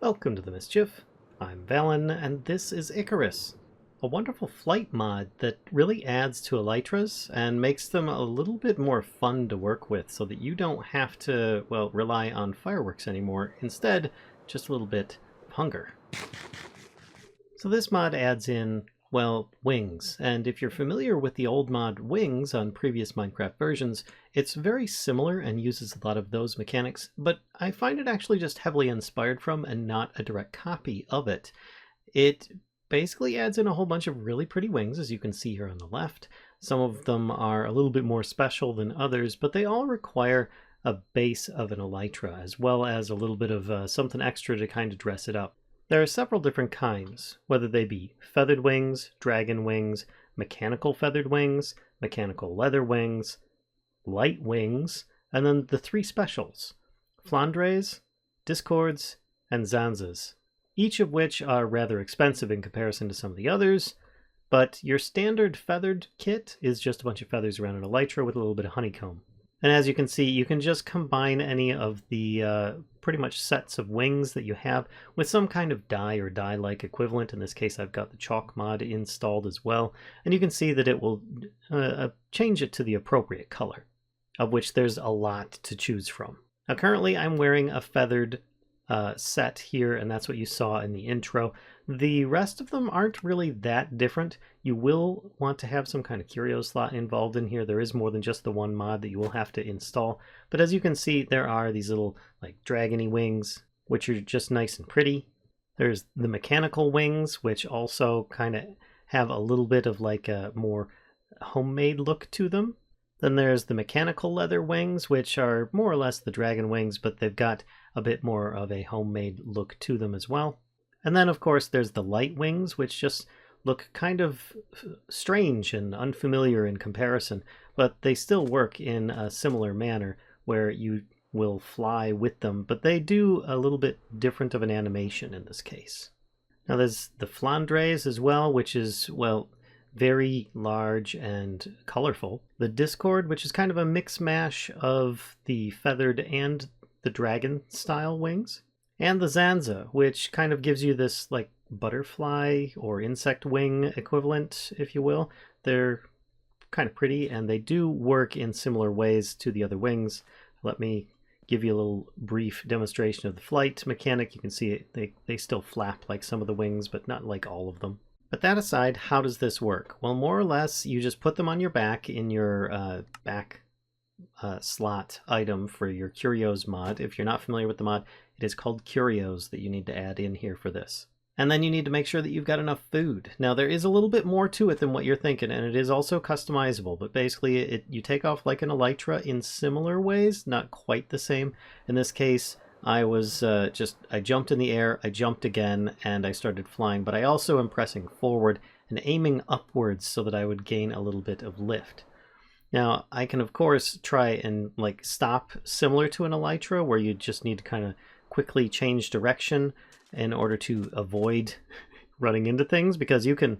Welcome to the Mischief. I'm Valen, and this is Icarus, a wonderful flight mod that really adds to elytras and makes them a little bit more fun to work with so that you don't have to, well, rely on fireworks anymore. Instead, just a little bit of hunger. So this mod adds in, well, wings, and if you're familiar with the old mod Wings on previous Minecraft versions, it's very similar and uses a lot of those mechanics, but I find it actually just heavily inspired from and not a direct copy of it. It basically adds in a whole bunch of really pretty wings, as you can see here on the left. Some of them are a little bit more special than others, but they all require a base of an elytra, as well as a little bit of something extra to kind of dress it up. There are several different kinds, whether they be feathered wings, dragon wings, mechanical feathered wings, mechanical leather wings, light wings, and then the three specials, flandres, discords, and zanzas, each of which are rather expensive in comparison to some of the others, but your standard feathered kit is just a bunch of feathers around an elytra with a little bit of honeycomb. And as you can see, you can just combine any of the pretty much sets of wings that you have with some kind of dye or dye-like equivalent. In this case, I've got the chalk mod installed as well. And you can see that it will change it to the appropriate color, of which there's a lot to choose from. Now, currently, I'm wearing a feathered set here, and that's what you saw in the intro. The rest of them aren't really that different. You will want to have some kind of curio slot involved in here. There is more than just the one mod that you will have to install. But as you can see, there are these little like dragony wings, which are just nice and pretty. There's the mechanical wings, which also kind of have a little bit of like a more homemade look to them. Then there's the mechanical leather wings, which are more or less the dragon wings, but they've got a bit more of a homemade look to them as well. And then, of course, there's the light wings, which just look kind of strange and unfamiliar in comparison, but they still work in a similar manner where you will fly with them, but they do a little bit different of an animation in this case. Now there's the flandres as well, which is, well, very large and colorful. The discord, which is kind of a mix mash of the feathered and the dragon style wings. And the zanza, which kind of gives you this like butterfly or insect wing equivalent, if you will. They're kind of pretty, and they do work in similar ways to the other wings. Let me give you a little brief demonstration of the flight mechanic. You can see it, they still flap like some of the wings, but not like all of them. But that aside, how does this work? Well, more or less, you just put them on your back in your back slot item for your curios mod. If you're not familiar with the mod, it is called curios that you need to add in here for this. And then you need to make sure that you've got enough food. Now there is a little bit more to it than what you're thinking, and it is also customizable, but basically you take off like an elytra in similar ways, not quite the same. In this case, I was I jumped in the air, I jumped again, and I started flying, but I also am pressing forward and aiming upwards so that I would gain a little bit of lift. Now, I can, of course, try and like stop similar to an elytra, where you just need to kind of quickly change direction in order to avoid running into things, because you can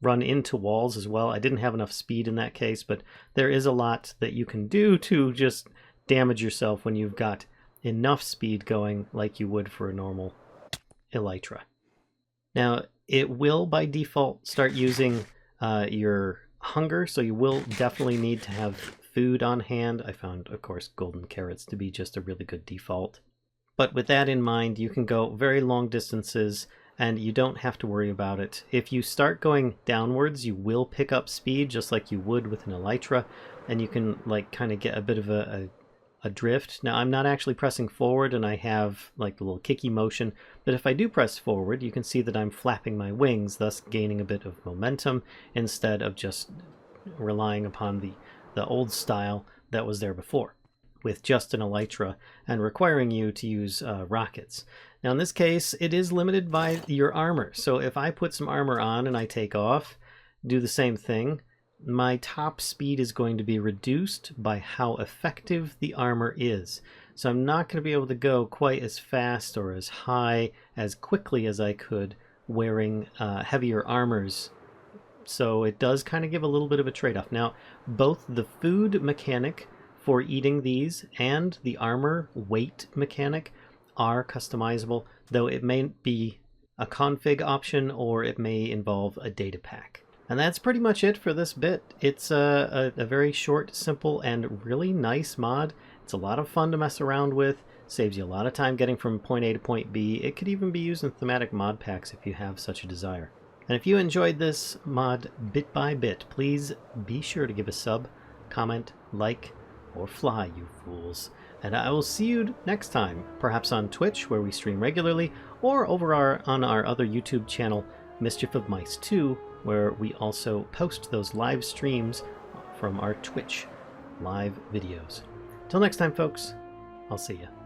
run into walls as well. I didn't have enough speed in that case, but there is a lot that you can do to just damage yourself when you've got enough speed going like you would for a normal elytra. Now, it will by default start using your hunger, so you will definitely need to have food on hand. I found, of course, golden carrots to be just a really good default. But with that in mind, you can go very long distances and you don't have to worry about it. If you start going downwards, you will pick up speed just like you would with an elytra, and you can like kind of get a bit of a drift. Now I'm not actually pressing forward and I have like a little kicky motion, but if I do press forward, you can see that I'm flapping my wings, thus gaining a bit of momentum instead of just relying upon the old style that was there before, with just an elytra and requiring you to use rockets. Now in this case, it is limited by your armor. So if I put some armor on and I take off, do the same thing, my top speed is going to be reduced by how effective the armor is. So I'm not going to be able to go quite as fast or as high as quickly as I could wearing heavier armors. So it does kind of give a little bit of a trade-off. Now, both the food mechanic for eating these and the armor weight mechanic are customizable. though it may be a config option or it may involve a data pack. And that's pretty much it for this bit. It's a very short, simple, and really nice mod. It's a lot of fun to mess around with, saves you a lot of time getting from point A to point B. It could even be used in thematic mod packs if you have such a desire. And if you enjoyed this mod bit by bit, please be sure to give a sub, comment, like, or fly, you fools. And I will see you next time, perhaps on Twitch, where we stream regularly, or over on our other YouTube channel, Mischief of Mice 2, where we also post those live streams from our Twitch live videos. Till next time, folks, I'll see ya.